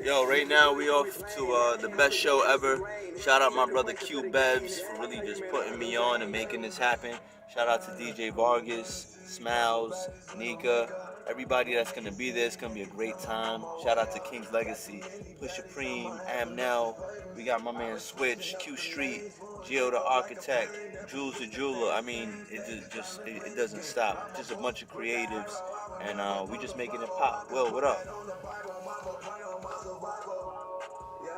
Yo, right now we off to the best show ever. Shout out my brother Q Bevs for really just putting me on and making this happen. Shout out to DJ Vargas, Smiles, Nika, everybody that's gonna be there. It's gonna be a great time. Shout out to King's Legacy, Push Supreme, Amnel. We got my man Switch, Q Street, Geo the Architect, Jules the Jeweler. I mean, it doesn't stop. Just a bunch of creatives, and we just making it pop. Will, what up?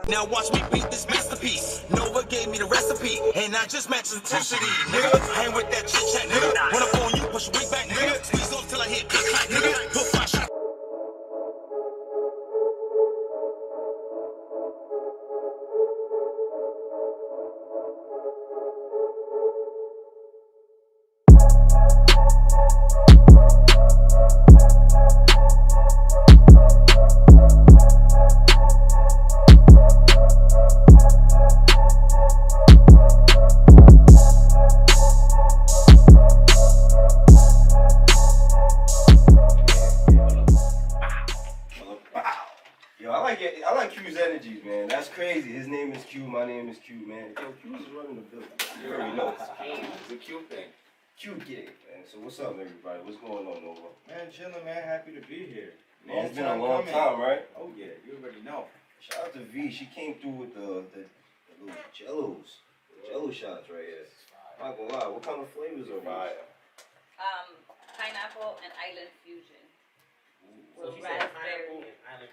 Now watch me beat this masterpiece. Nova gave me the recipe, and I just match intensity, nigga. Hang with that chit chat, nigga. Run up on you, push your weight back, nigga. Squeeze off till I hit click clack, nigga. Put 5 shots. I like Q's energies, man. That's crazy. His name is Q, my name is Q, man. Yo, Q is running the building. You already know. It's a cute thing. Q get it, man. So what's up, everybody? What's going on, Nova? Man, chilling, man. Happy to be here. Man, it's been a long time, right? Oh yeah, you already know. Shout out to V. She came through with the little jellos. The jello shots right here. I'm not gonna lie. What kind of flavors are these? Pineapple and island fusion. So With raspberry.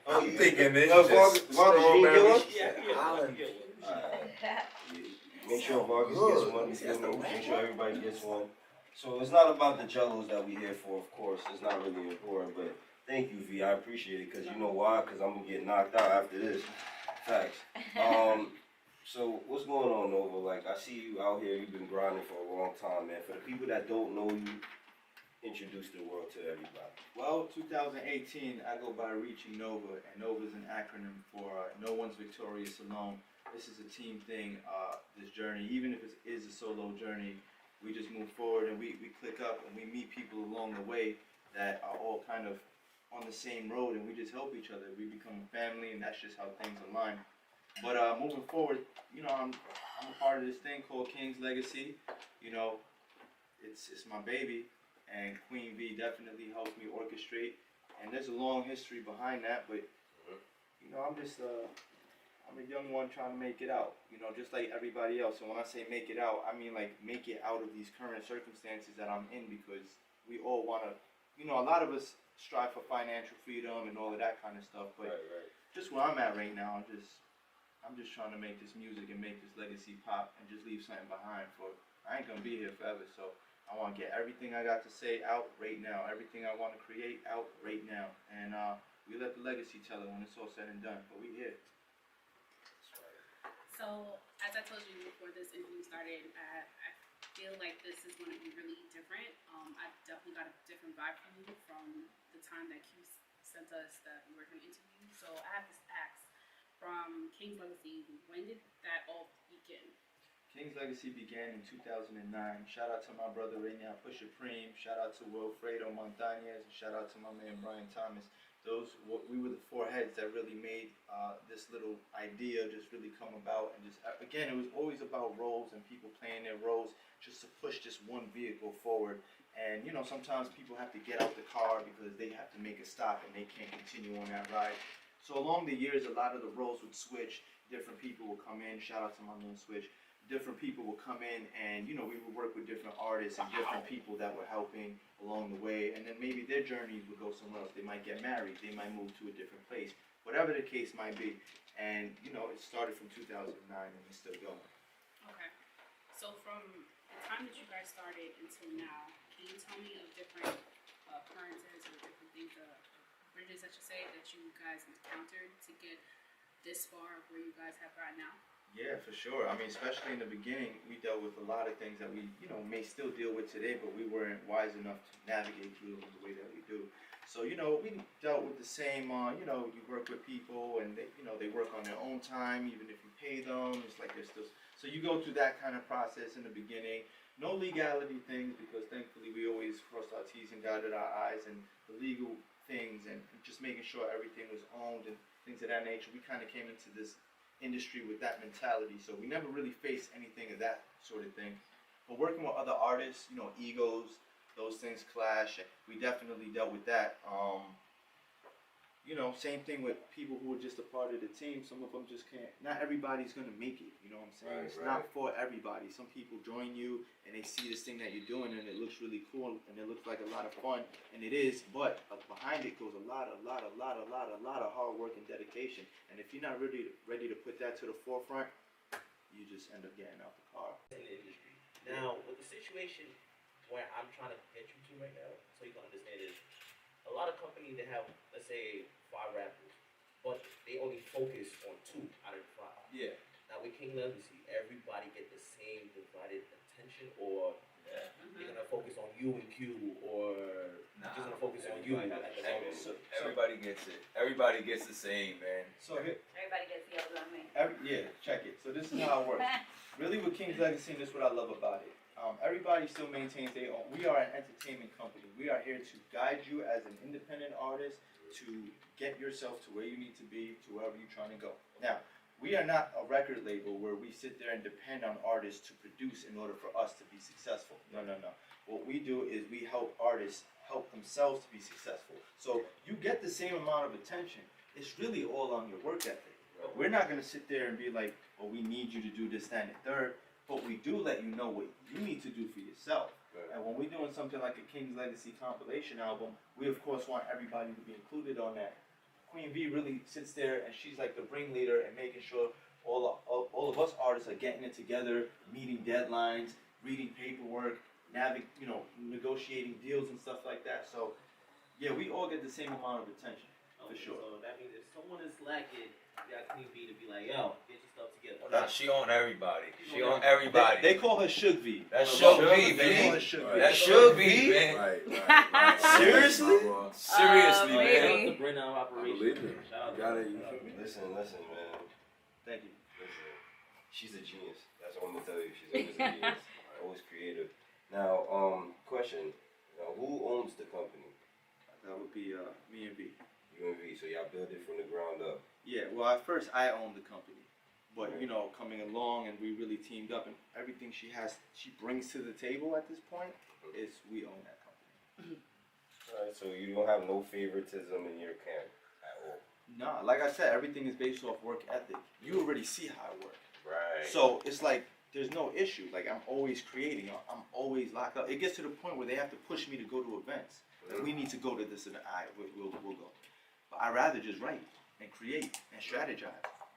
Oh, I'm thinking it's Vargas, just Vargas, you didn't get one? Island. Make sure Vargas gets one. You feel me? Make sure everybody gets one. So it's not about the jellos that we're here for, of course. It's not really important, but thank you, V. I appreciate it, because you know why? Because I'm going to get knocked out after this. Facts. So what's going on, Nova? Like, I see you out here. You've been grinding for a long time, man. For the people that don't know you, introduce the world to everybody. Well, 2018, I go by ReachingNOVA, and NOVA is an acronym for No One's Victorious Alone. This is a team thing, this journey. Even if it is a solo journey, we just move forward and we click up and we meet people along the way that are all kind of on the same road, and we just help each other. We become a family, and that's just how things align. But moving forward, you know, I'm a part of this thing called King's Legacy. You know, it's my baby. And Queen V definitely helped me orchestrate, and there's a long history behind that. But you know, I'm a young one trying to make it out. You know, just like everybody else. And when I say make it out, I mean like make it out of these current circumstances that I'm in, because we all want to. You know, a lot of us strive for financial freedom and all of that kind of stuff. But just where I'm at right now, I'm just trying to make this music and make this legacy pop and just leave something behind. For I ain't gonna be here forever, so I want to get everything I got to say out right now. Everything I want to create out right now. And we let the legacy tell it when it's all said and done. But we here. So, as I told you before this interview started, I feel like this is going to be really different. I definitely got a different vibe from you from the time that Q sent us that we were going to interview. So, I have to ask, from King's Legacy, when did that all begin? King's Legacy began in 2009. Shout out to my brother right now, Push Supreme. Shout out to Wilfredo Montañez. And shout out to my man Brian Thomas. We were the four heads that really made this little idea just really come about. And just again, it was always about roles and people playing their roles just to push this one vehicle forward. And you know, sometimes people have to get out the car because they have to make a stop and they can't continue on that ride. So along the years, a lot of the roles would switch. Different people would come in. Shout out to my man Switch. Different people will come in, and you know, we would work with different artists and different people that were helping along the way, and then maybe their journeys would go somewhere else. They might get married, they might move to a different place, whatever the case might be. And you know, it started from 2009 and it's still going. Okay. So from the time that you guys started until now, can you tell me of different occurrences or different things, bridges, I should say, that you guys encountered to get this far of where you guys have gotten now? Yeah, for sure. I mean, especially in the beginning, we dealt with a lot of things that we, you know, may still deal with today, but we weren't wise enough to navigate through them the way that we do. So, you know, we dealt with the same, you know, you work with people and they, you know, they work on their own time, even if you pay them. It's like they're still, so you go through that kind of process in the beginning. No legality things, because thankfully we always crossed our T's and dotted our I's, and the legal things, and just making sure everything was owned and things of that nature. We kind of came into this industry with that mentality, so we never really faced anything of that sort of thing. But working with other artists, you know, egos, those things clash, and we definitely dealt with that. You know, same thing with people who are just a part of the team. Some of them just can't. Not everybody's gonna make it. You know what I'm saying? It's not for everybody. Some people join you and they see this thing that you're doing and it looks really cool and it looks like a lot of fun, and it is. But behind it goes a lot of hard work and dedication. And if you're not ready to put that to the forefront, you just end up getting out the car. In the industry. Now, with the situation where I'm trying to get you to right now, so you can understand is a lot of companies that have, let's say, 5 rappers, but they only focus on 2 out of 5. Yeah. Now with King Legacy, everybody get the same divided attention, or they're gonna focus on you and Q, or just gonna focus on you at the moment. Everybody gets it. Everybody gets the same, man. So here, Everybody gets the other on me. yeah, check it. So this is how it works. Really, with King's Legacy, and this is what I love about it. Everybody still maintains their own. We are an entertainment company. We are here to guide you as an independent artist to get yourself to where you need to be, to wherever you're trying to go. Now, we are not a record label where we sit there and depend on artists to produce in order for us to be successful. No. What we do is we help artists help themselves to be successful. So you get the same amount of attention. It's really all on your work ethic. We're not going to sit there and be like, well, we need you to do this, that, and the third. But we do let you know what you need to do for yourself. And when we're doing something like a King's Legacy compilation album, we of course want everybody to be included on that. Queen V really sits there and she's like the ringleader and making sure all of us artists are getting it together, meeting deadlines, reading paperwork, negotiating deals and stuff like that. So yeah, we all get the same amount of attention, for sure. So that means if someone is slacking, you got Queen B to be like, yo, get your stuff together. She on everybody. She on everybody. They call her Shug V. That's Shug V, They call man. her Shug V. That's Shug V, man. Right. Seriously? Seriously, baby. man. The brain of operation. believe it. Shout out You gotta, to you her. Listen, man. Thank you. Listen. She's a genius. That's what I'm gonna tell you. She's always a genius. Always creative. Now, question. Now, who owns the company? That would be me and V. You and V. So y'all built it from the ground up. Yeah, well, at first I owned the company, but you know, coming along and we really teamed up, and everything she brings to the table at this point is we own that company. All right. So you don't have no favoritism in your camp at all. Nah, like I said, everything is based off work ethic. You already see how I work, Right. so it's like there's no issue. Like I'm always creating. I'm always locked up. It gets to the point where they have to push me to go to events. Like we need to go to this, and we'll go. But I'd rather just write and create and strategize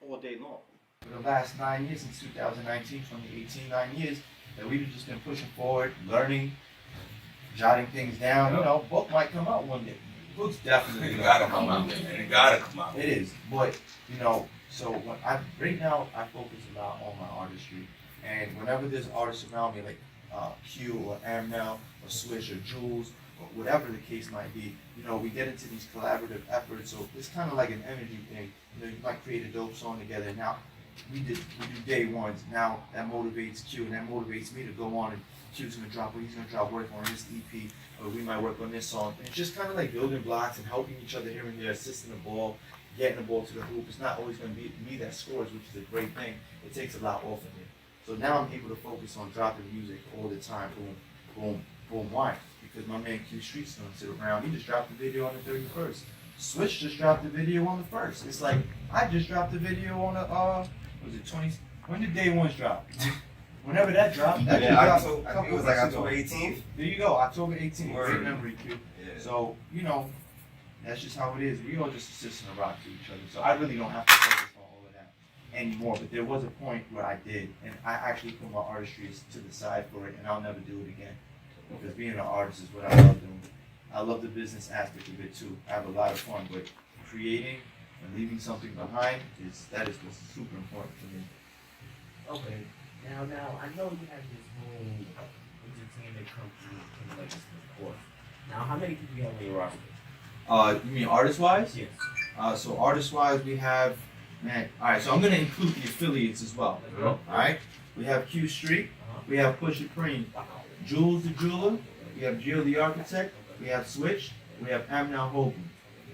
all day long. For the last 9 years, since 2019, 2018, 9 years, that we've just been pushing forward, learning, jotting things down. You know, book might come out one day. Book's definitely It gotta come out, man. It gotta come out. It is, but you know, so when right now I focus a lot on my artistry, and whenever there's artists around me like Q or Amna or Swish or Jules or whatever the case might be, you know, we get into these collaborative efforts. So it's kind of like an energy thing. You know, you might create a dope song together. Now we do day ones. Now that motivates Q, and that motivates me to go on, and Q's gonna drop, or he's gonna drop work on this EP, or we might work on this song. And it's just kind of like building blocks and helping each other here and there, assisting the ball, getting the ball to the hoop. It's not always gonna be me that scores, which is a great thing. It takes a lot off of me. So now I'm able to focus on dropping music all the time. Boom, boom, boom. Why? Because my man Q Street's gonna sit around. He just dropped the video on the 31st. Switch just dropped the video on the 1st. It's like I just dropped the video on the was it 20? When did day ones drop? Whenever that dropped, that just dropped I think it was like October 18th. There you go, October 18th. Word. Great memory, Q. Yeah. So you know, that's just how it is. We all just assist and rock to each other. So I really don't have to focus on all of that anymore. But there was a point where I did, and I actually put my artistry to the side for it, and I'll never do it again. Because being an artist is what I love doing. I love the business aspect of it too. I have a lot of fun, but creating and leaving something behind is what's super important for me. Okay. Now, I know you have this whole entertainment company, King Legacy, of course. Now, how many people you have on your roster? You mean artist-wise? Yes. So artist-wise, we have, man. All right. So I'm gonna include the affiliates as well. All right. We have Q Street. We have Pusha Cream. Jules the Jeweler. We have Gio the Architect. We have Switch. We have Amna Hogan.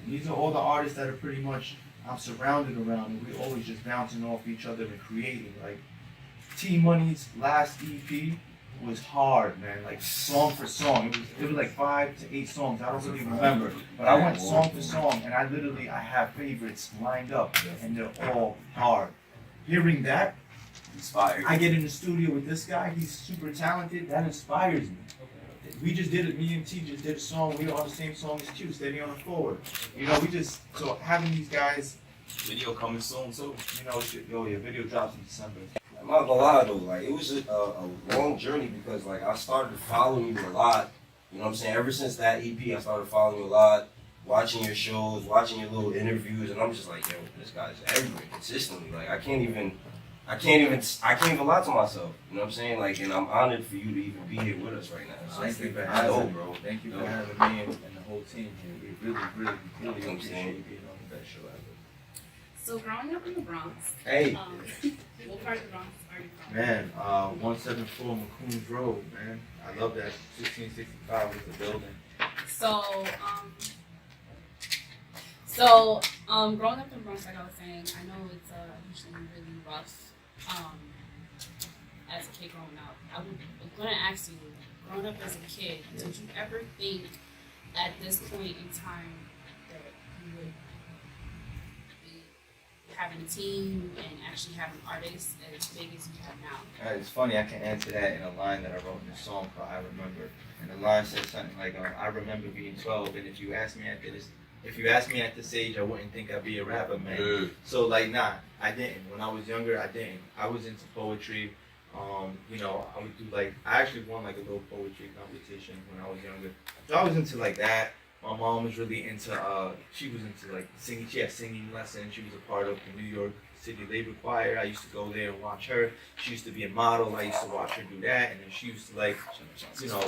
These are all the artists that are pretty much I'm surrounded around, and we're always just bouncing off each other and creating. Like T Money's last EP was hard, man. Like song for song, it was like 5 to 8 songs. I don't really remember, but I went song for song, and I have favorites lined up, and they're all hard. Hearing that, Inspired. I get in the studio with this guy. He's super talented. That inspires me. We just did it. Me and T just did a song. We were on the same song as Q, Steady on the Forward. You know, so having these guys. Video coming soon too. You know, your video drops in December. I'm not gonna lie though, like it was a long journey because like I started following you a lot. You know what I'm saying? Ever since that EP, I started following you a lot, watching your shows, watching your little interviews, and I'm just like, yo, this guy's everywhere consistently. Like I can't even lie to myself. You know what I'm saying? Like, and I'm honored for you to even be here with us right now. So Thank you for I having know, me, bro. Thank you for No. having me and the whole team here. We really I'm appreciate saying. you being on the best show ever. So growing up in the Bronx, Hey, what part of the Bronx are you from? man, 174 McCoon's Road, man. I love that. 1665 was the building. Growing up in the Bronx, like I was saying, I know it's usually really rough. As a kid growing up, I'm gonna ask you, growing up as a kid, did you ever think at this point in time that you would be having a team and actually having artists as big as you have now? It's funny, I can answer that in a line that I wrote in a song called I Remember. And the line says something like, I remember being 12, and if you ask me at this age, I wouldn't think I'd be a rapper, man. So like, nah, I didn't. When I was younger, I didn't. I was into poetry. You know, I would do like, I actually won like a little poetry competition when I was younger. So I was into like that. My mom was really into, she was into like singing. She had singing lessons. She was a part of the New York City Labor Choir. I used to go there and watch her. She used to be a model. I used to watch her do that. And then she used to like, you know,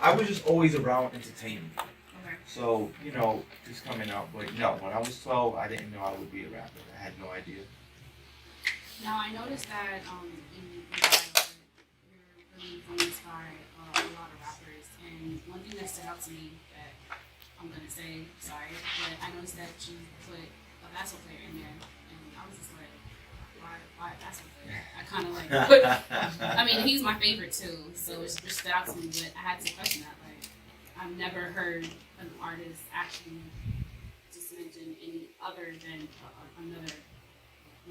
I was just always around entertainment. Okay. So, you know, just coming out. But no, when I was 12, I didn't know I would be a rapper. I had no idea. Now I noticed that in your bio, you're really influenced by a lot of rappers, and one thing that stood out to me that I'm gonna say, sorry, but I noticed that you put a basketball player in there, and I was just like, why a basketball player? I kind of like put, I mean, he's my favorite too, so it stood out to me, but I had to question that. Like, I've never heard an artist actually just mention any other than another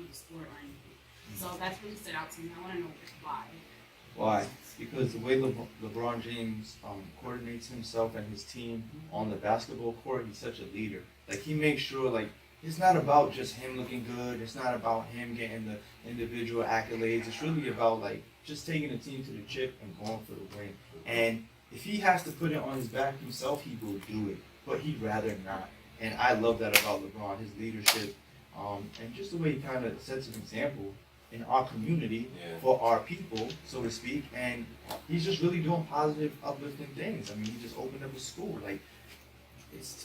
sport or anything. So that's really stood out to me. I want to know why. Why? Because the way LeBron James coordinates himself and his team on the basketball court, he's such a leader. Like, he makes sure, like, it's not about just him looking good. It's not about him getting the individual accolades. It's really about, like, just taking the team to the chip and going for the win. And if he has to put it on his back himself, he will do it. But he'd rather not. And I love that about LeBron, his leadership, and just the way he kind of sets an example in our community for our people, so to speak, and he's just really doing positive, uplifting things. I mean, he just opened up a school. Like,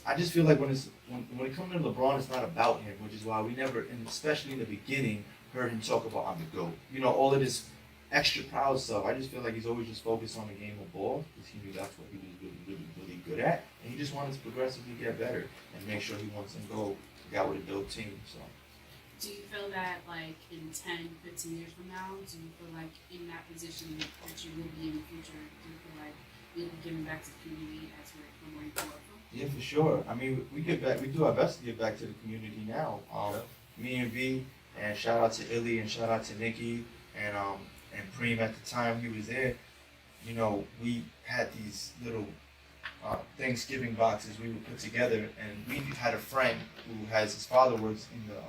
I just feel like when it comes to LeBron, it's not about him, which is why we never, and especially in the beginning, heard him talk about I'm the GOAT. You know, all of this extra proud stuff. I just feel like he's always just focused on the game of ball because he knew that's what he was really good at, and he just wanted to progressively get better and make sure he wants to go got with a dope team. So. Do you feel that, like, in 10, 15 years from now, do you feel like in that position that you will be in the future, do you feel like you'll be giving back to the community as we're from where you grew up from? Yeah, for sure. I mean, we give back. We do our best to give back to the community now. Me and V, and shout out to Illy and shout out to Nikki and Preem at the time he was there. You know, we had these little Thanksgiving boxes we would put together, and we had a friend who has his father works in the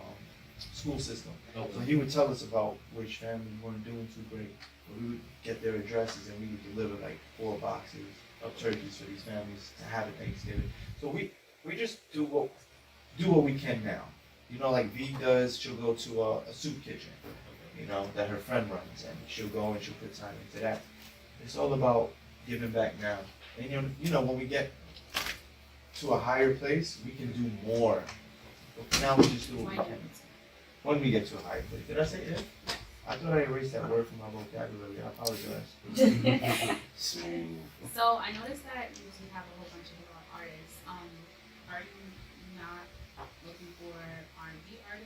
school system. So he would tell us about which families weren't doing too great. But we would get their addresses and we would deliver like 4 boxes of turkeys for these families to have at Thanksgiving. So we just do what we can now. You know, like V does, she'll go to a soup kitchen, you know, that her friend runs, and she'll go and she'll put time into that. It's all about giving back now. And you know, when we get to a higher place, we can do more. But for now, we just do what we can. When we get to a higher place. Did I say it? I thought I erased that word from my vocabulary. I apologize. So I noticed that you have a whole bunch of hip hop artists. Are you not looking for R&B artists?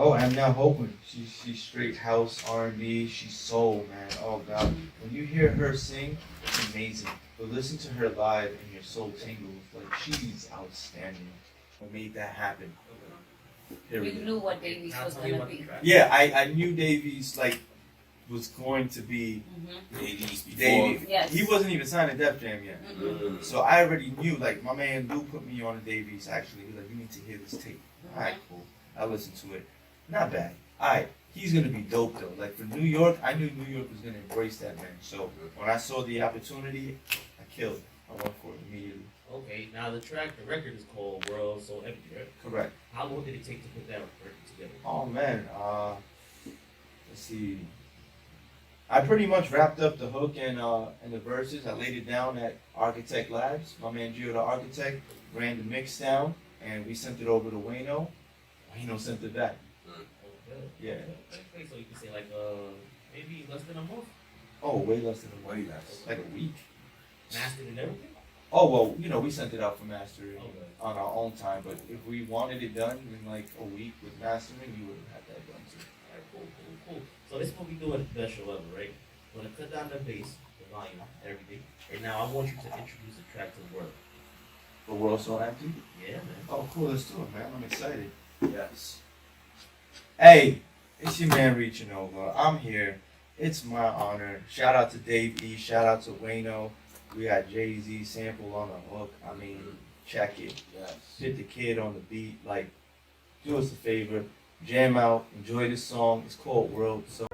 Oh, Amna Hogan. She's straight house R&B. She's soul, man. Oh God, when you hear her sing, it's amazing. But listen to her live, and your soul tingles. Like she's outstanding. What made that happen? You knew what Davies was gonna be. Yeah, I knew Davies like was going to be Ladies before. Davies. Yes. He wasn't even signed to Def Jam yet. So I already knew, like, my man Lou put me on a Davies, actually. He was like, you need to hear this tape. Alright, cool. I listened to it. Not bad. Alright, he's gonna be dope, though. Like, for New York, I knew New York was gonna embrace that man. So, when I saw the opportunity, I killed. I went for it immediately. Okay, now the record is called World So Empty, right? Correct. How long did it take to put that record together? Oh, man. Let's see. I pretty much wrapped up the hook and the verses. I laid it down at Architect Labs. My man Gio, the architect, ran the mix down, and we sent it over to Wayno. Wayno sent it back. Okay. Yeah. Okay, so you can say like maybe less than a month. Oh, way less than a Way week. less. Like a week. Mastered and everything. Oh, well, you know, we sent it out for mastering Okay. on our own time, but if we wanted it done in like a week with mastering, we would have had that done too. Alright, cool. So this is what we do at the best show ever, right? We're gonna cut down the bass, the volume, everything. And now I want you to introduce the track to the world. The world's so empty? Yeah, man. Oh, cool, let's do it, man. I'm excited. Yes. Hey, it's your man ReachingNOVA. I'm here. It's my honor. Shout out to Dave E. Shout out to Wayno. We got Jay-Z sample on the hook. I mean, check it. Yes. Hit the kid on the beat. Like, do us a favor. Jam out. Enjoy this song. It's called World. So.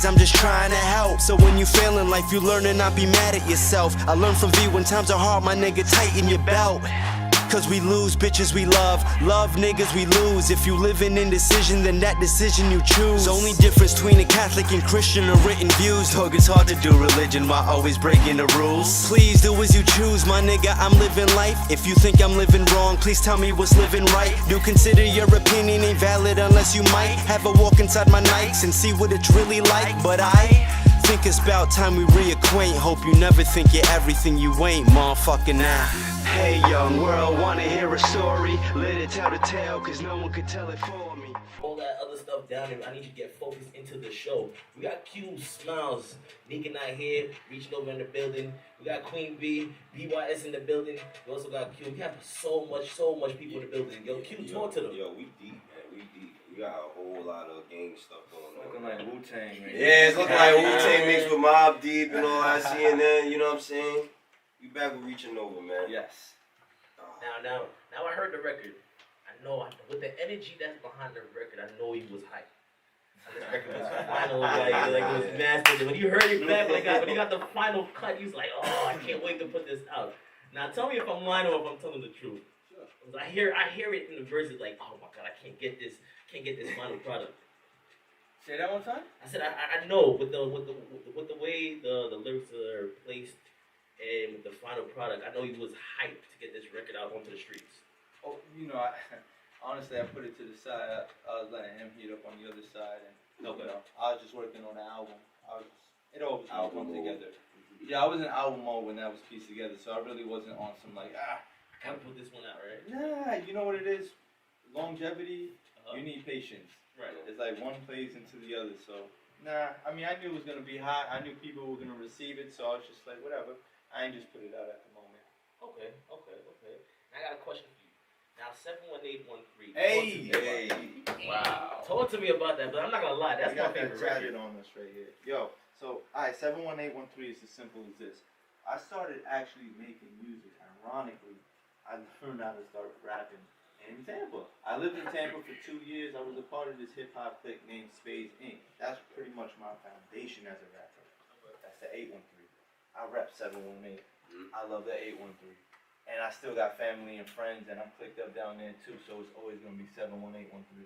I'm just trying to help. So when you fail in life, you learn to not be mad at yourself. I learned from V when times are hard, my nigga, tighten your belt. Cause we lose bitches we love niggas we lose. If you live in indecision, then that decision you choose. Only difference between a Catholic and Christian are written views. Dog, it's hard to do religion while always breaking the rules. Please do as you choose, my nigga, I'm living life. If you think I'm living wrong, please tell me what's living right. Do consider your opinion ain't valid unless you might have a walk inside my nights and see what it's really like. But I think it's about time we reacquaint. Hope you never think you're everything you ain't, motherfucker, now. Hey young world, wanna hear a story? Let it tell the tale, cause no one could tell it for me. All that other stuff down there, I need you to get focused into the show. We got Q, Smiles, Nika not here, ReachingNOVA in the building. We got Queen B, BYS in the building. We also got Q. We have so much people in the building. Yo, Q, talk to them. Yo, we deep, man. We deep. We got a whole lot of gang stuff going on. Looking like Wu-Tang, man. Yeah, it's looking like Wu-Tang mixed with Mobb Deep and all that CNN, you know what I'm saying? We back with ReachingNOVA, man. Yes. Now I heard the record. I know with the energy that's behind the record, I know he was hyped. This record was final, like it was mastered. When you heard it back, when you got the final cut, he was like, "Oh, I can't wait to put this out." Now tell me if I'm lying or if I'm telling the truth. Sure. I hear it in the verses, like, "Oh my God, I can't get this final product." Say that one time. I said I know with the way the lyrics are placed. And with the final product, I know he was hyped to get this record out onto the streets. Oh, you know, honestly, I put it to the side. I was letting him heat up on the other side, and you know, I was just working on the album. It all was gonna come together. Yeah, I was in album mode when that was pieced together, so I really wasn't on some like I gotta put this one out, right? Nah, you know what it is? Longevity. You need patience. Right. It's like one plays into the other. So nah, I mean, I knew it was gonna be hot. I knew people were gonna receive it, so I was just like, whatever. I ain't just put it out at the moment. Okay. 71813. Hey. Wow. Talk to me about that, but I'm not gonna lie, that's We my got that favorite jacket record. on us right here. Yo, so, alright, 71813 is as simple as this. I started actually making music. Ironically, I learned how to start rapping in Tampa. I lived in Tampa for 2 years. I was a part of this hip hop clique named Spades Inc. That's pretty much my foundation as a rapper. That's the 813. I rap 718. I love the 813. And I still got family and friends, and I'm clicked up down there too, so it's always gonna be 71813.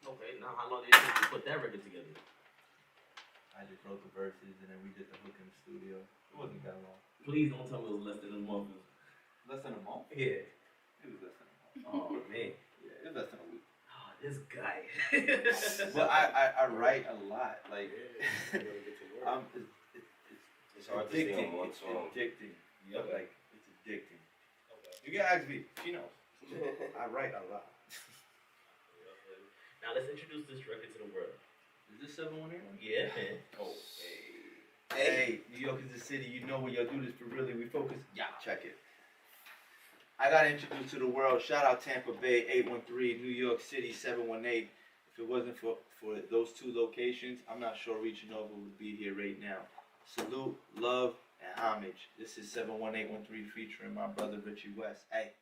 Okay, now how long did it take you to put that record together? I just wrote the verses and then we did the hook in the studio. It wasn't that long. Please don't tell me it was less than a month. Less than a month? Yeah. It was less than a month. Oh man. Yeah, it was less than a week. Oh, this guy. But I write a lot. Like, It's hard to stay addicting. on one It's song. addicting. Yep, Okay. like, it's addicting. You can ask me. She knows. I write a lot. Now let's introduce this record to the world. Is this 718? Yeah, man. Oh, hey, New York is the city. You know when y'all do this for really. We focus. Yeah, check it. I got introduced to the world. Shout out Tampa Bay 813, New York City 718. If it wasn't for those two locations, I'm not sure ReachingNOVA would be here right now. Salute, love, and homage. This is 71813 featuring my brother Richie West. Hey.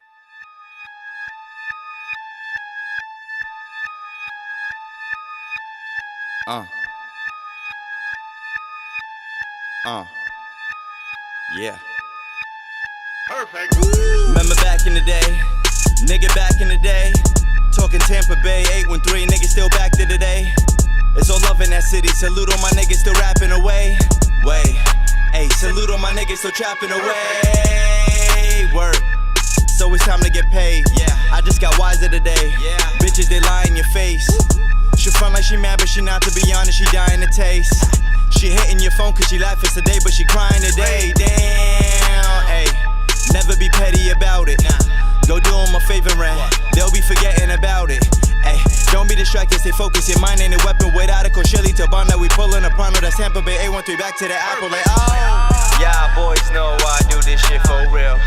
Yeah. Perfect. Remember back in the day, nigga back in the day, talking Tampa Bay 813, nigga still back to the day. It's all love in that city. Salute on my niggas still rapping away. Way, hey, salute on my niggas still trapping away. Word. So it's time to get paid. Yeah, I just got wiser today. Yeah, bitches they lie in your face. She front like she mad, but she not, to be honest, she dying to taste. She hitting your phone cause she laughing today, but she crying today. Damn, ayy. Never be petty about it. Go do them a favor and they'll be forgetting about it. Ayy, don't be distracted, stay focused. Your mind ain't a weapon without a Coachella to bond that we pullin' a Prano. That's Tampa Bay 813 back to the Apple. Like, oh. Yeah, boys know I do this shit for real.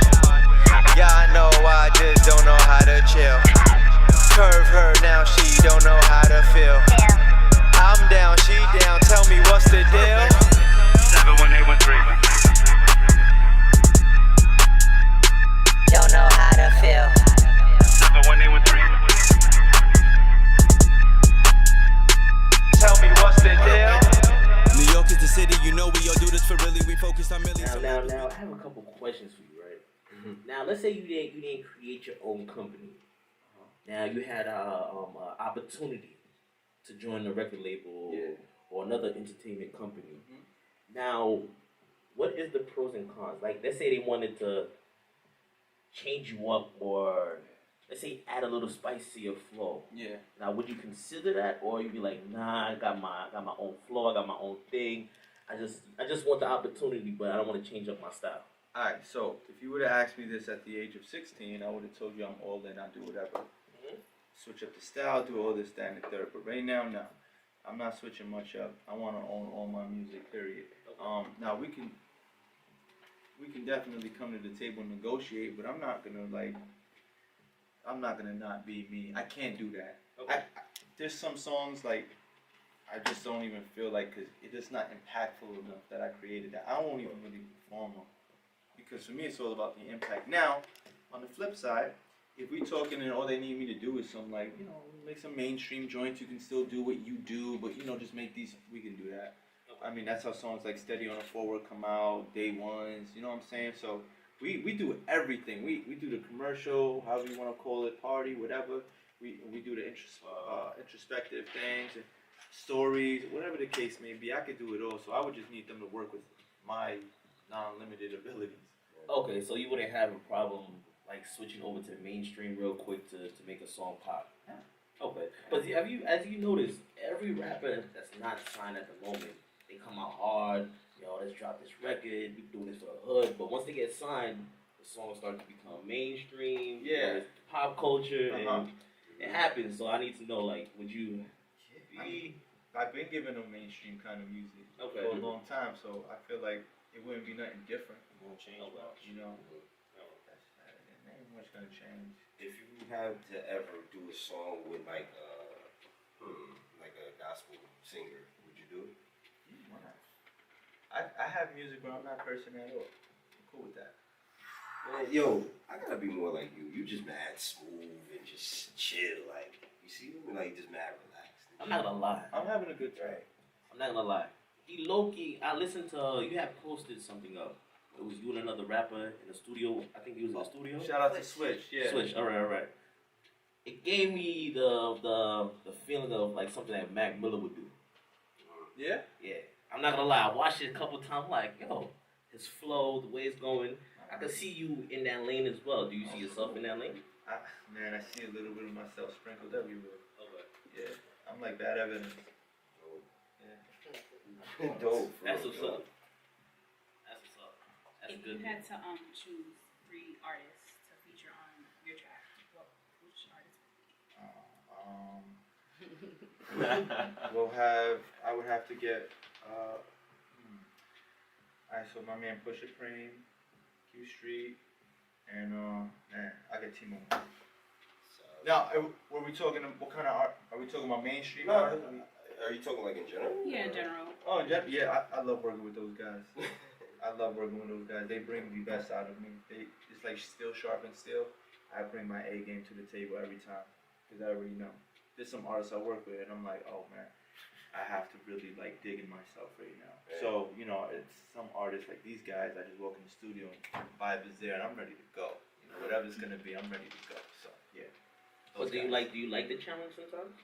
Yeah, I know I just don't know how to chill. Curve her now, she don't know how to feel. I'm down, she down, tell me what's the deal? 71813. Don't know how to feel. 71813. Tell me what's the deal? New York is the city, you know we all do this for really. We focus on millions. Now, I have a couple questions for you, right? Now, let's say you didn't create your own company. Now you had a opportunity to join a record label or another entertainment company. Now, what is the pros and cons? Like, let's say they wanted to change you up, or let's say add a little spice to your flow. Yeah. Now, would you consider that, or you'd be like, nah, I got my own flow, I got my own thing. I just want the opportunity, but I don't want to change up my style. Alright, so if you would have asked me this at the age of 16, I would have told you I'm all in, I'll do whatever. Switch up the style, do all this, that, and the third. But right now, no. I'm not switching much up. I want to own all my music, period. Now we can definitely come to the table and negotiate, but I'm not gonna not be me. I can't do that. Okay. There's some songs like I just don't even feel like, cause it's not impactful enough that I created that. I won't even really perform them, because for me it's all about the impact. Now, on the flip side, if we talking and all they need me to do is some, like, you know, make some mainstream joints, you can still do what you do, but, you know, just make these, we can do that. I mean, that's how songs like Steady on the Forward come out, Day Ones, you know what I'm saying? So we do everything. We do the commercial, however you want to call it, party, whatever. We do the introspective things, and stories, whatever the case may be. I could do it all, so I would just need them to work with my non-limited abilities. Okay, so you wouldn't have a problem like switching over to the mainstream real quick to make a song pop. Yeah. Okay. But as you notice, every rapper that's not signed at the moment, they come out hard, let's drop this record, we doing this for the hood, but once they get signed, the songs start to become mainstream, it's pop culture, and it happens. So I need to know, like, would you I've been giving them mainstream kind of music for a long time, so I feel like it wouldn't be nothing different. It won't change much, you know. Ain't much much gonna change. If you had to ever do a song with like a gospel singer, would you do it? Why not? I have music, but I'm not cursing at all. I'm cool with that. Man, yo, I gotta be more like you. You just mad smooth and just chill, like you see me, like just mad relaxed. I'm not gonna lie. I'm having a good time. I'm not gonna lie. He low-key, I listened to, you had posted something up. It was you and another rapper in the studio. I think he was in the studio. Shout out to Switch, yeah. Switch, alright. It gave me the feeling of like something that Mac Miller would do. Yeah? Yeah. I'm not gonna lie, I watched it a couple times, like, yo, his flow, the way it's going. I could see you in that lane as well. Do you see yourself in that lane? Man, I see a little bit of myself sprinkled everywhere. Okay. Yeah. I'm like bad evidence. Dope. That's what's up. That's what's up. That's If good. you had to choose 3 artists to feature on your track, which artist would I would have to get, alright, so my man Pusha Cream, Q Street, and I get Timo. Now, were we talking, what kind of art, are we talking about mainstream art? Are you talking like in general? Yeah, in general. Oh, yeah, I love working with those guys. I love working with those guys. They bring the best out of me. It's like steel sharpens steel. I bring my A game to the table every time because I already know. There's some artists I work with, and I'm like, oh man, I have to really like dig in myself right now. Yeah. So it's some artists like these guys. I just walk in the studio and vibe is there, and I'm ready to go. Whatever it's gonna be, I'm ready to go. So yeah. But do you like the challenge sometimes?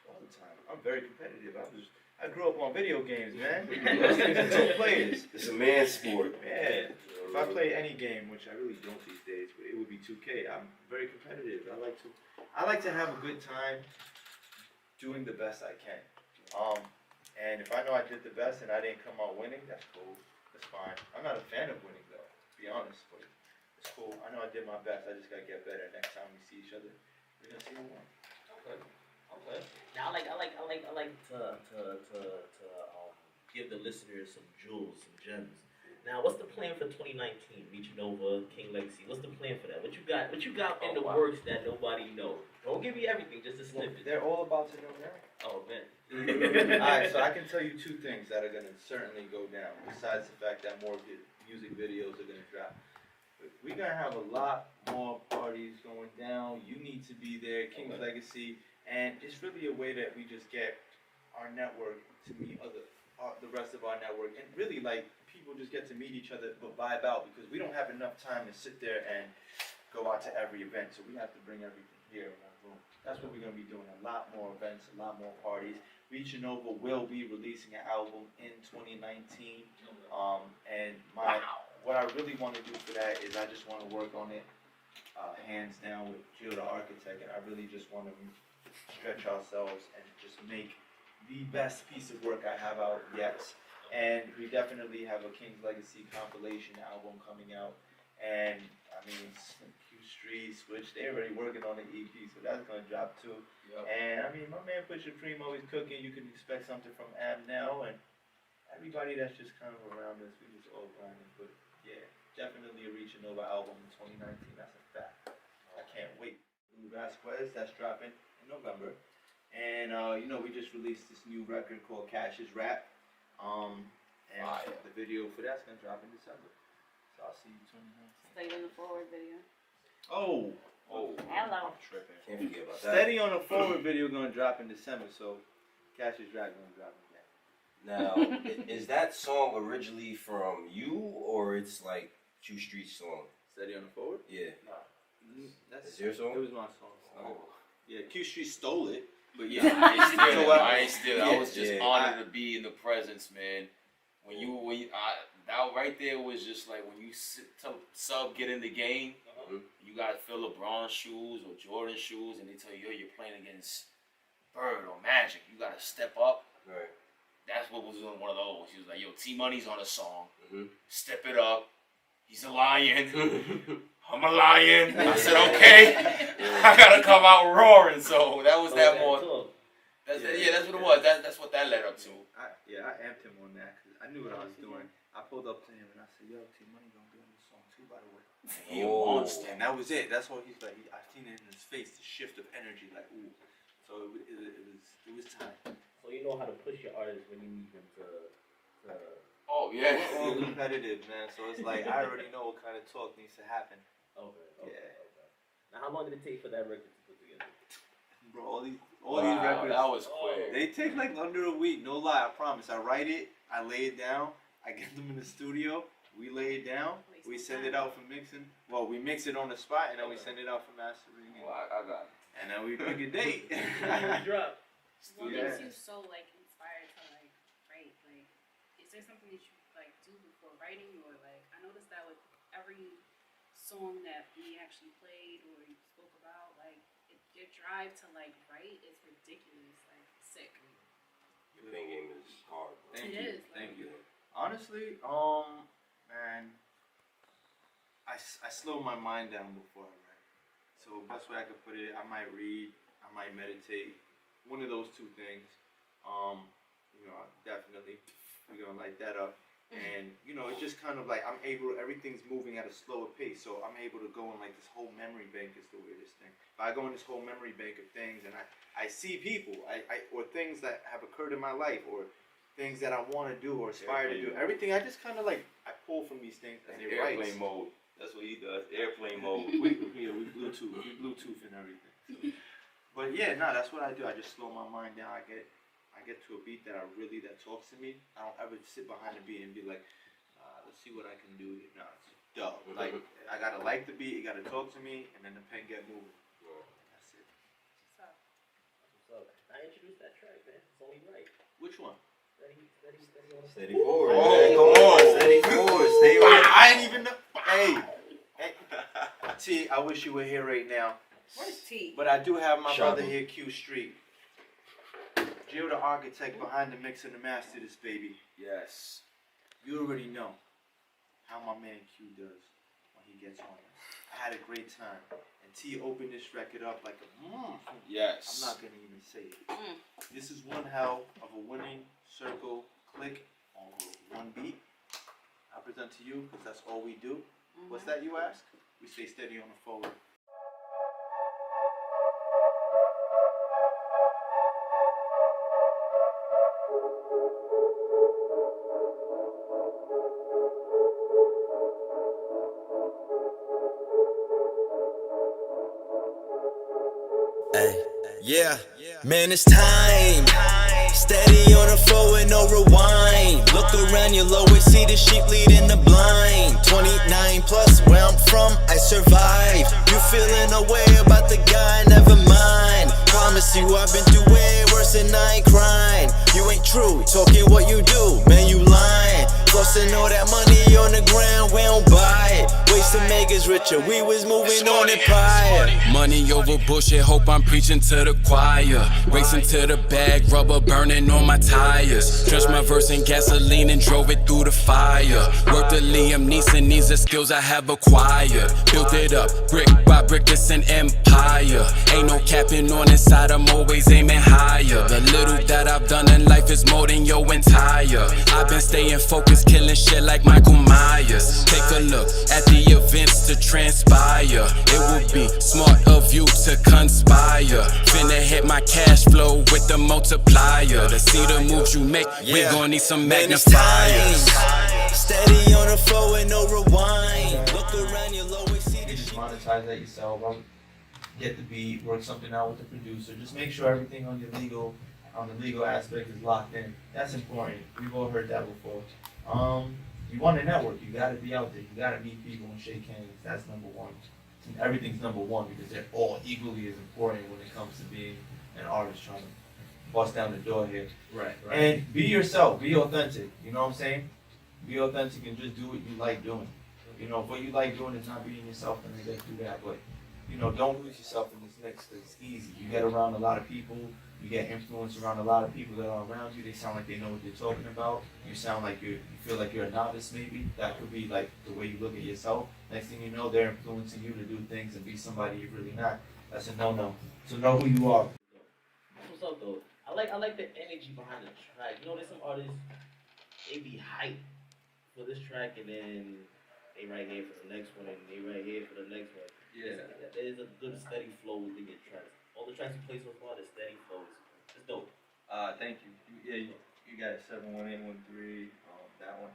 All the time. I'm very competitive. I grew up on video games, man. Those things are 2 players. It's a man's sport. Yeah. If I play any game, which I really don't these days, but it would be 2K. I'm very competitive. I like to have a good time doing the best I can. And if I know I did the best and I didn't come out winning, that's cool. That's fine. I'm not a fan of winning though, to be honest, but it's cool. I know I did my best. I just gotta get better. Next time we see each other, we're gonna see who won. Okay. Now I like to give the listeners some jewels, some gems. Now, what's the plan for 2019? ReachingNOVA, King Legacy. What's the plan for that? What you got in the works that nobody knows? Don't give me everything, just a snippet. They're all about to know now. Oh man. Alright, so I can tell you 2 things that are gonna certainly go down. Besides the fact that more music videos are gonna drop. But we're gonna have a lot more parties going down. You need to be there. King's Legacy. And it's really a way that we just get our network to meet the rest of our network, and really like people just get to meet each other, but vibe out because we don't have enough time to sit there and go out to every event. So we have to bring everything here in one room. That's what we're gonna be doing. A lot more events, a lot more parties. ReachingNOVA will be releasing an album in 2019. And what I really want to do for that is I just want to work on it hands down with Jill the Architect, and I really just want to stretch ourselves and just make the best piece of work I have out yet. And we definitely have a King's Legacy compilation album coming out. And I mean, Q Street, Switch, they're already working on the EP, so that's gonna drop too. Yep. And I mean, my man Pusha Primo is cooking. You can expect something from Amna, and everybody that's just kind of around us. We just all grinding. But yeah, definitely a ReachingNOVA album in 2019. That's a fact. I can't wait. Lou Vasquez, that's dropping in November. And we just released this new record called Cash's Rap. And the video for that's gonna drop in December. So I'll see you 2019. Stay in the forward video. Oh, Hello. I'm tripping. Can't forget about that. Steady on the forward video gonna drop in December, so Cash's Rap gonna drop again. Now, is that song originally from you, or it's like Q Street's song? Steady on the forward? Yeah. That's Is your song? It was my song. Oh. Yeah, Q Street stole it. But yeah, I ain't still. I was just Yeah. honored to be in the presence, man. That right there was just like when you sub get in the game, you gotta fill LeBron shoes or Jordan shoes, and they tell you, yo, you're playing against Bird or Magic. You gotta step up. Right. That's what was on one of those. He was like, yo, T Money's on a song. Step it up. He's a lion. I'm a lion. I said, okay. I gotta come out roaring. So that was that more. That's what it was. That's what that led up to. I amped him on that because I knew what I was doing. I pulled up to him and I said, yo, T Money gonna be on this song too, by the way. He a monster, and that was it. That's all he's like. I seen it in his face, the shift of energy, like ooh. So it was time. So you know how to push your artists when you need them to Oh yeah. We're all competitive, man. So it's like I already know what kind of talk needs to happen. Okay. Now how long did it take for that record to put together? Bro, all these records. That was quick. They take like under a week. No lie, I promise. I write it, I lay it down, I get them in the studio, we lay it down, we send it out for mixing. Well, we mix it on the spot and then we send it out for mastering. Well, I got it. And then we pick a date. Drop. What makes you so like inspired to like write? Like, is there something that you like do before writing, or like I noticed that with every song that we actually played or you spoke about, like your drive to like write is ridiculous, like sick. Your pen game is hard. Thank It you. is, Thank like- you. Honestly, man, I slow my mind down before I write. So best way I could put it, I might read, I might meditate. One of those two things. Definitely we're gonna light that up. And it's just kind of like everything's moving at a slower pace, so I'm able to go in like this whole memory bank is the weirdest thing. But I go in this whole memory bank of things, and I see people, or things that have occurred in my life, or things that I want to do or aspire to do. Everything I just kind of like I pull from these things and it writes. Airplane mode. That's what he does. Airplane mode. we Bluetooth and everything. So. But yeah, that's what I do. I just slow my mind down. I get to a beat that talks to me. I don't ever sit behind the beat and be like, let's see what I can do here. No, it's dumb. Like I gotta like the beat, it gotta talk to me, and then the pen get moving. That's it. So I introduced that track, man. It's only right. Which one? Steady forward. Oh, man. come on. Steady forward. Stay on. I ain't even know. Hey. T, I wish you were here right now. Where's T? But I do have my Shop brother him. here, Q Street. Jill, the architect behind the mix and the master, this baby. Yes. You already know how my man Q does when he gets on it. I had a great time. And T opened this record up like a Yes. I'm not gonna even say it. This is one hell of a winning circle click on one beat. I present to you because that's all we do. What's that you ask? We stay steady on the forward. Ay, yeah, man, it's time. Steady on the floor with no rewind. Look around, you'll always see the sheep leading the blind. 29 plus, where I'm from, I survived. You feeling a way about the guy, never mind. Promise you I've been through way worse and I ain't crying. You ain't true, talking what you do, man, you lying. Flossing all that money on the ground, we don't buy it. Ways to make us richer, we was moving on it prior. Money over bullshit, hope I'm preaching to the choir. Racing to the bag, rubber burning on my tires. Drenched my verse in gasoline and drove it through the fire. Worked the Liam Neeson, these are skills I have acquired. Built it up, brick by brick, it's an empire. Ain't no capping on inside, I'm always aiming higher. The little that I've done in life is more than your entire. I've been staying focused, killing shit like Michael Myers. Take a look at the events to transpire. It would be smart of you to conspire. Finna hit my cash flow with the multiplier. To see the moves you make, we gon' need some magnifiers. Steady on the floor with no rewind. Look around, you'll always see the You just monetize that yourself. Get the beat, work something out with the producer. Just make sure everything on the legal aspect is locked in. That's important. We've all heard that before. You want to network, you gotta be out there, you gotta meet people and shake hands. That's number one. And everything's number one because they're all equally as important when it comes to being an artist trying to bust down the door here. Right. And be yourself, be authentic. You know what I'm saying? Be authentic and just do what you like doing. If what you like doing is not being yourself, then let's do that. But don't lose yourself in this mix. It's easy. You get around a lot of people. You get influence around a lot of people that are around you. They sound like they know what they're talking about. You sound like you feel like you're a novice maybe. That could be like the way you look at yourself. Next thing you know, they're influencing you to do things and be somebody you're really not. That's a no-no. So know who you are. What's up though? I like the energy behind the track. There's some artists, they be hyped for this track and then they right here for the next one, and they right here for the next one. Yeah. There's a good steady flow within your tracks. All the tracks you play so far, the steady flows. It's dope. Thank you. You got 71813. That one.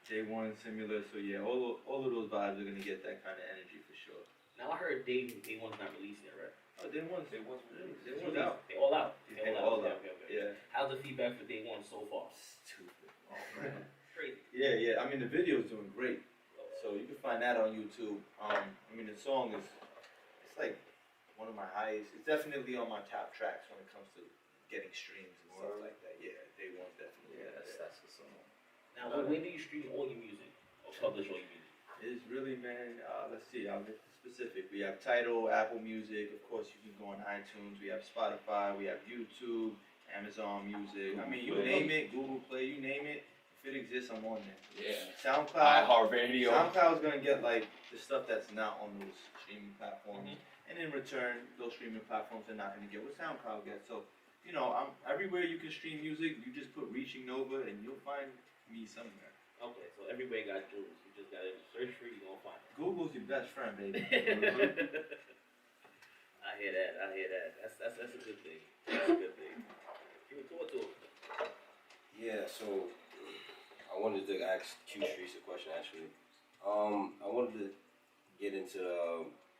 J1 similar. So yeah, all of those vibes are gonna get that kind of energy for sure. Now I heard Day One's not released yet, right? Oh, Day One's released. Day One's out. They all out. They all out. Okay. Yeah. How's the feedback for Day One so far? Stupid. Oh man. Crazy. Yeah. I mean the video's doing great. So you can find that on YouTube. I mean the song it's like one of my highest. It's definitely on my top tracks when it comes to getting streams and stuff like that. Yeah, Day One's definitely. Yeah, that's the song. Now, when do you stream all your music or publish all your music? It's really, man. Let's see. I'll get specific. We have Tidal, Apple Music. Of course, you can go on iTunes. We have Spotify. We have YouTube, Amazon Music. I mean, you name it. Google Play. You name it. If it exists, I'm on there. Yeah. SoundCloud. iHeartRadio. SoundCloud's gonna get like the stuff that's not on those streaming platforms, and in return, those streaming platforms are not gonna get what SoundCloud gets. So, you know, I'm everywhere you can stream music. You just put Reaching Nova, and you'll find me somewhere. Okay, so everybody got Jules. You just gotta search for it, you're gonna find it. Google's your best friend, baby. I hear that. That's a good thing. That's a good thing. Give it to it. Yeah, so I wanted to ask Q Streets a question actually. I wanted to get into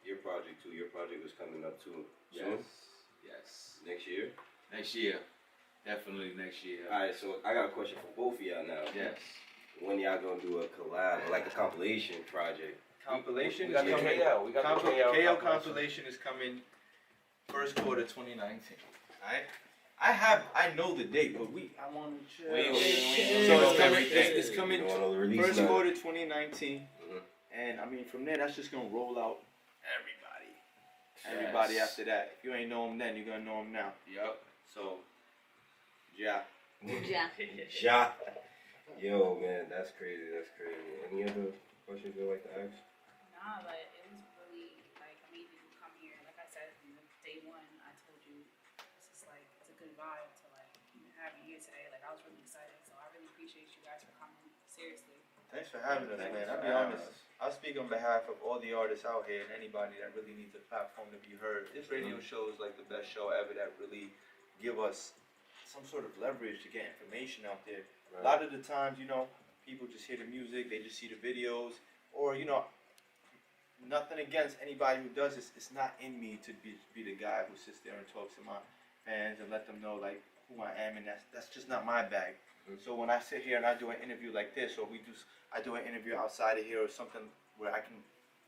your project too. Your project was coming up too soon. Yes. Next year. Next year. Definitely next year. Alright, so I got a question for both of y'all now. Yes. When y'all gonna do a collab, like a compilation project? Compilation We is got the coming. KL. We got the KL compilation is coming first quarter 2019. Alright? I know the date, but I want to chill. It's coming You don't know the release first now. quarter 2019, and I mean from there that's just gonna roll out everybody after that. If you ain't know them then, you're gonna know them now. Yup. So, yeah. Yeah. Shot. Yo, man, that's crazy. Any other questions you'd like to ask? Nah, but it was really like amazing to come here. Like I said, from day one, I told you it's just like it's a good vibe to like even have you here today. Like I was really excited, so I really appreciate you guys for coming. Seriously. Thanks for having us, man. I'll be honest. I speak on behalf of all the artists out here and anybody that really needs a platform to be heard. This radio show is like the best show ever that really give us some sort of leverage to get information out there. Right. A lot of the times, you know, people just hear the music, they just see the videos, or, you know, nothing against anybody who does this. It's not in me to be the guy who sits there and talks to my fans and let them know, like, who I am, and that's just not my bag. So when I sit here and I do an interview like this, or I do an interview outside of here or something where I can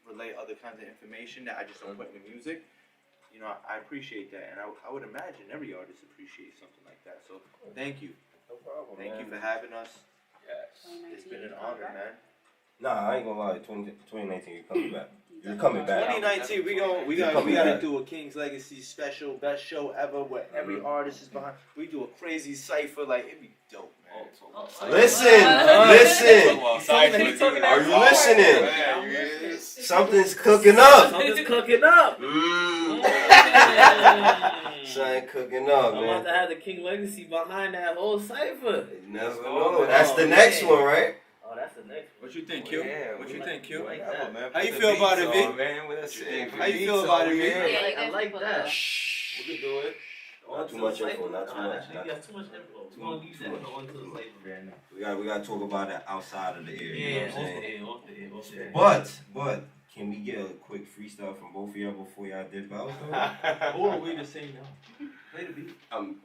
relay other kinds of information that I just don't put in the music, you know, I appreciate that, and I would imagine every artist appreciates something like that. So thank you. No problem. Thank you for having us. Yes. It's been an honor, man. Nah, I ain't gonna lie. 2019, you're coming back. You're coming back. 2019, we gotta do a King's Legacy special, best show ever, where every artist is behind. We do a crazy cipher, like it'd be dope, man. Listen. Are you listening? Something's cooking up. Something's cooking up. Something cooking up, I'm man. about to have the King Legacy behind that whole cipher. You never know. That's the next one, right? Oh, that's the next one. What you think, Q? What you think, Q? Like that. Man, How you feel about it, V? Man, with us. How you feel about it, V? I like that. We can do it. Not too much info, not too much. That's too much info. We're going to leave that onto the cipher. We gotta talk about it outside of the air. You know what I'm saying? Off the air. But can we get a quick freestyle from both of y'all before y'all dip out? Or are we the same now? Play the beat. You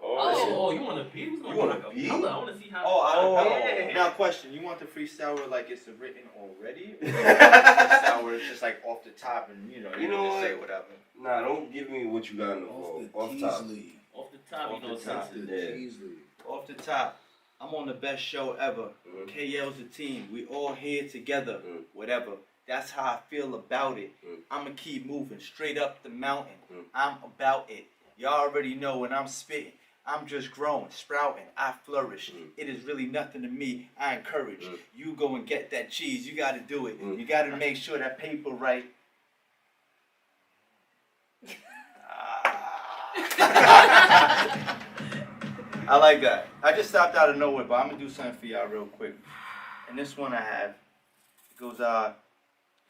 want a beat? You want a beat? I want to see how. Oh. Now, question: you want the freestyle where like it's written already, or freestyle where it's just like off the top and you know know just say what? whatever? Nah, don't give me what you got in the phone. Off top. Off the top, Off you know, the top. Yeah. Off the top. I'm on the best show ever. KL's the team. We all here together. Whatever. That's how I feel about it. I'ma keep moving straight up the mountain. I'm about it. Y'all already know when I'm spitting. I'm just growing, sprouting, I flourish. It is really nothing to me. I encourage. You go and get that cheese. You gotta do it. You gotta make sure that paper right. I like that. I just stopped out of nowhere, but I'm gonna do something for y'all real quick. And this one I have. It Goes,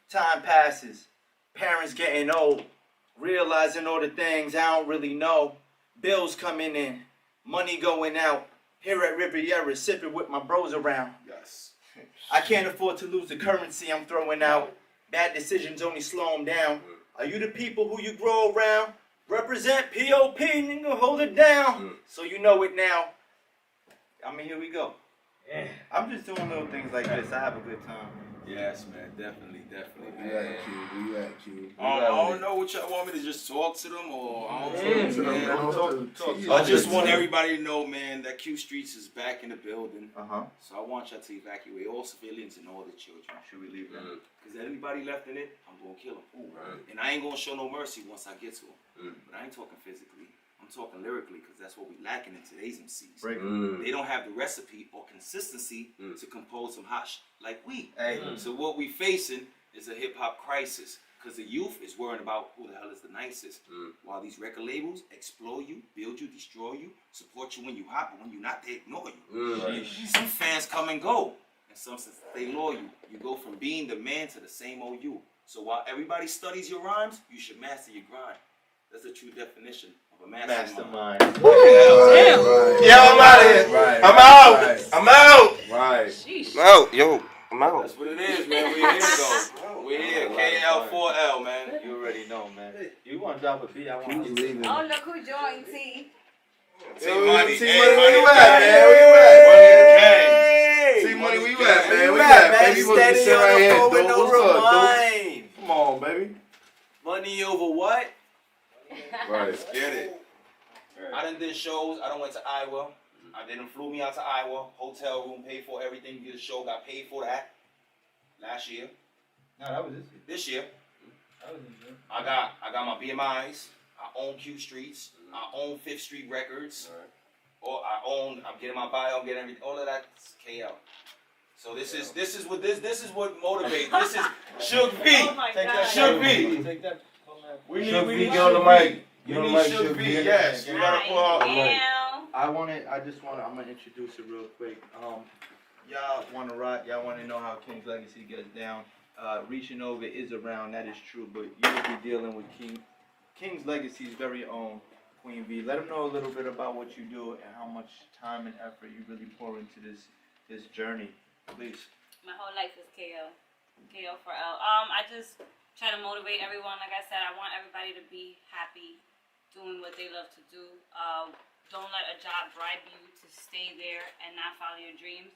time passes, parents getting old, realizing all the things I don't really know. Bills coming in, money going out. Here at Riviera, sipping with my bros around. Yes. I can't afford to lose the currency I'm throwing out. Bad decisions only slow them down. Are you the people who you grow around? Represent POP, nigga, hold it down. So you know it now. I mean, here we go. Yeah. I'm just doing little things like this. I have a good time. Yes, man. Definitely, definitely. Where you at, Q? Where you at, Q? I don't know what y'all want me to just talk to them or I don't Yeah. I just want everybody to know, man, that Q Streets is back in the building. Uh-huh. So I want y'all to evacuate all civilians and all the children. Should we leave them? Because anybody left in it, I'm going to kill them. Right. And I ain't going to show no mercy once I get to them. But I ain't talking physically. I'm talking lyrically because that's what we lacking in today's MCs. Right. They don't have the recipe or consistency to compose some hot like we. Hey. So what we facing is a hip hop crisis because the youth is worrying about who the hell is the nicest. While these record labels exploit you, build you, destroy you, support you when you hot, but when you're not, they ignore you. Right. Some fans come and go, and some stay loyal. You go from being the man to the same old you. So while everybody studies your rhymes, you should master your grind. That's the true definition of a mastermind. Right. Yeah, I'm out of here. Right. I'm out. Right. I'm out. Right. Sheesh. I'm out. Yo, I'm out. That's what it is, man. We're here, though. We're here. KL4L, man. You already know, man. You want to drop a beat? I want Q's to leaving. Oh, look who joined, T. T-Money. T-Money, Hey, where you Money at, Gang. man? Where you at? Money T-Money, where you Gang. at, man? Where Where you you at, at, man? baby? You supposed to Steady sit on right the here, phone with dude. no What's up, remind. dude? Come on, baby. Money over what? Right. Get it. I done did shows. I done went to Iowa. I didn't flew me out to Iowa. Hotel room, paid for everything. Did a show, got paid for that. Last year. No, that was this. This year, That was this. I got my BMIs. I own Q Streets. I own Fifth Street Records. Or I'm getting my bio, I'm getting everything. All of that's KL. So this is what motivates. This is Shook V. Oh my God. Shook V. Take that. We need Shook V, Shook get on the mic. We Get on the need mic, Shook Shook V. V. Yes, we gotta pull out. Damn. I'm gonna introduce it real quick. Y'all wanna rock, y'all wanna know how King's Legacy gets down. ReachingNOVA is around, that is true, but you'll be dealing with King's Legacy's very own Queen V. Let them know a little bit about what you do and how much time and effort you really pour into this journey, please. My whole life is KL. KL for L. I just try to motivate everyone. Like I said, I want everybody to be happy doing what they love to do. Don't let a job bribe you to stay there and not follow your dreams.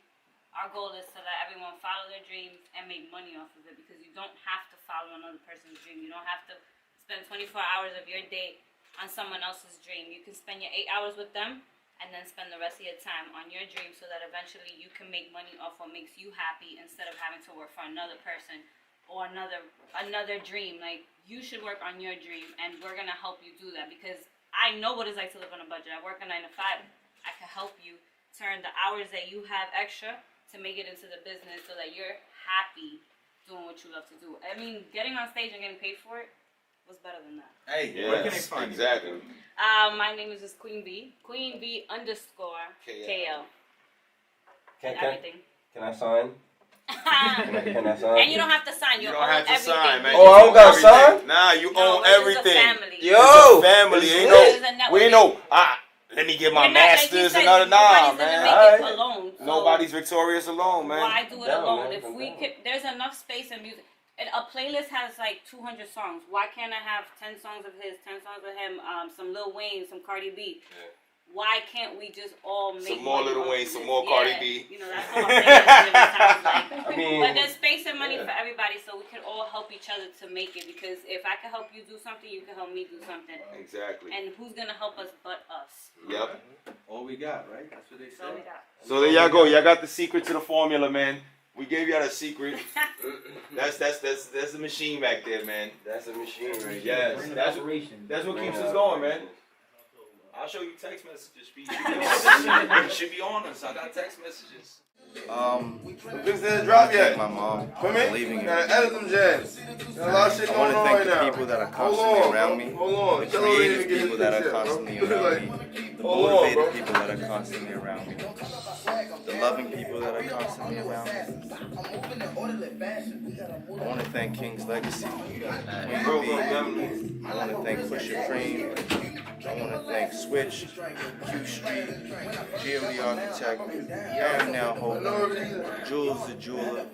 Our goal is to let everyone follow their dreams and make money off of it because you don't have to follow another person's dream. You don't have to spend 24 hours of your day on someone else's dream. You can spend your 8 hours with them and then spend the rest of your time on your dream so that eventually you can make money off what makes you happy instead of having to work for another person or another dream. Like, you should work on your dream, and we're going to help you do that because I know what it's like to live on a budget. I work a 9 to 5. I can help you turn the hours that you have extra to make it into the business so that you're happy doing what you love to do. I mean, getting on stage and getting paid for it was better than that. Hey, where can they find you? Exactly. My name is just Queen V. Queen V _ KL. Can Everything. I sign? Can I sign? And you don't have to sign. You You don't own have to everything. sign, man. Oh, I don't got signed? Nah, you No, own this is a everything. family. Yo! It's a family. Ain't This is a no, network. we ain't no. Let me get my You're not, like you masters said, and other. Nah, nobody's gonna man. make it alone. So Nobody's victorious alone, man. why do it Down, alone? man. If we could, there's enough space in music. And a playlist has like 200 songs. Why can't I have 10 songs of his, 10 songs of him, some Lil Wayne, some Cardi B? Yeah. Why can't we just all make Some more money Lil off Wayne, of some this? more Cardi Yeah, B. You know, that's what my playlist sounds like. I mean, But there's space and money for everybody, so we can all help each other to make it. Because if I can help you do something, you can help me do something. Exactly. And who's gonna help us but us? Yep. All we got, right? That's what they So we say. got. So there y'all go. Y'all got the secret to the formula, man. We gave y'all the secret. That's the machine back there, man. that's a machine right Yes. there. That's what keeps us going, man. I'll show you text messages. It should be on us. I got text messages. This didn't drop yet. My mom. Come in. Believing in Gotta edit them jams. There's a lot of shit I going want to on thank right the now. people that are Hold constantly on, around bro. me. Hold on. The Tell her we creative didn't get people this that are shit, bro. constantly around me. The Hold on, bro. motivated people that are constantly around me. The loving people that are constantly around me. I want to thank King's Legacy, Queen B. I want to thank Pusha Cream. I want to thank Switch, Q Street, G.O.D. Architect, Amna Hogan, Jules the Jeweler.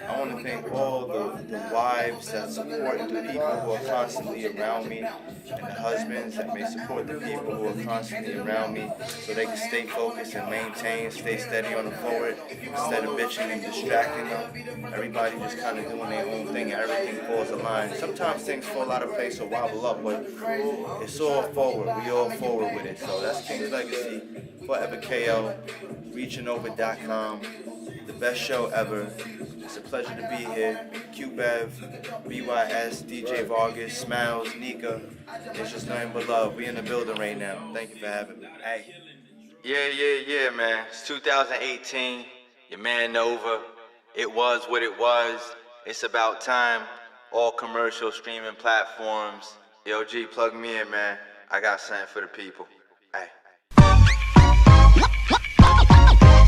I want to thank all the wives that support the people who are constantly around me, and the husbands that may support the people who are constantly around me, so they can stay focused and maintain, stay steady on the forward, instead of bitching and distracting them. Everybody just kind of doing their own thing and everything falls aligned. Sometimes things fall out of place or wobble up, but it's all forward. We all forward with it. So that's King's Legacy, Forever KO, ReachingNOVA.com. The best show ever. It's a pleasure to be here. Q-Bev, BYS, DJ Vargas, Smiles, Nika. It's just nothing but love. We in the building right now. Thank you for having me. Hey. Yeah, man. It's 2018. Your man Nova. It was what it was. It's about time. All commercial streaming platforms. Yo, G, plug me in, man. I got something for the people. Hey.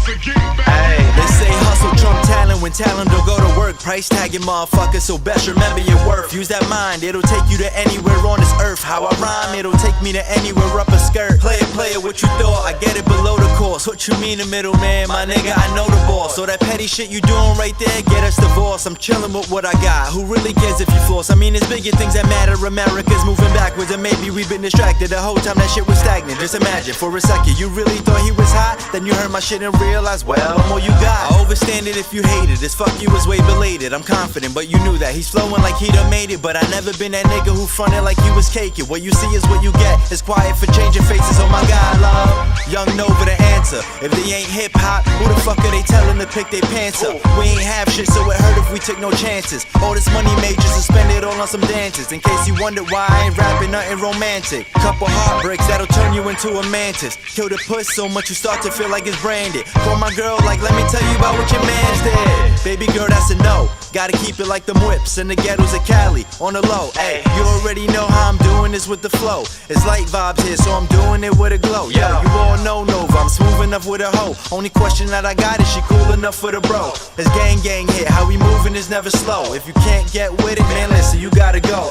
Hey, they say hustle trump talent when talent don't go to work. Price tagging motherfuckers, so best remember your worth. Use that mind, it'll take you to anywhere on this earth. How I rhyme, it'll take me to anywhere up a skirt. Play it, what you thought, I get it below the course. What you mean the middleman, my nigga, I know the boss. So that petty shit you doing right there, get us divorced. I'm chilling with what I got, who really cares if you floss? I mean, it's bigger things that matter, America's moving backwards. And maybe we've been distracted the whole time that shit was stagnant. Just imagine, for a second, you really thought he was hot? Then you heard my shit and realized, well, I'm all you got. I overstand it if you hate it, this fuck you was way belated. I'm confident, but you knew that. He's flowing like he done made it, but I never been that nigga who fronted like he was caking. What you see is what you get. It's quiet for changing faces, oh my god, love. Young Nova the answer. If they ain't hip hop, who the fuck are they telling to pick their pants up? We ain't have shit, so it hurt if we took no chances. All this money made just to spend it all on some dances. In case you wonder why I ain't rapping nothing romantic. Couple heartbreaks that'll turn you into a mantis. Kill the puss so much you start to feel like it's branded. Call my girl like, let me tell you about what your man's did. Baby girl, that's a no. Gotta keep it like them whips in the ghettos of Cali. On the low, ayy, you already know how I'm doing this with the flow. It's light vibes here, so I'm doing it with a glow. Yo, you all know Nova, I'm smooth enough with a hoe. Only question that I got is she cool enough for the bro. It's gang hit, how we moving is never slow. If you can't get with it, man, listen, you gotta go.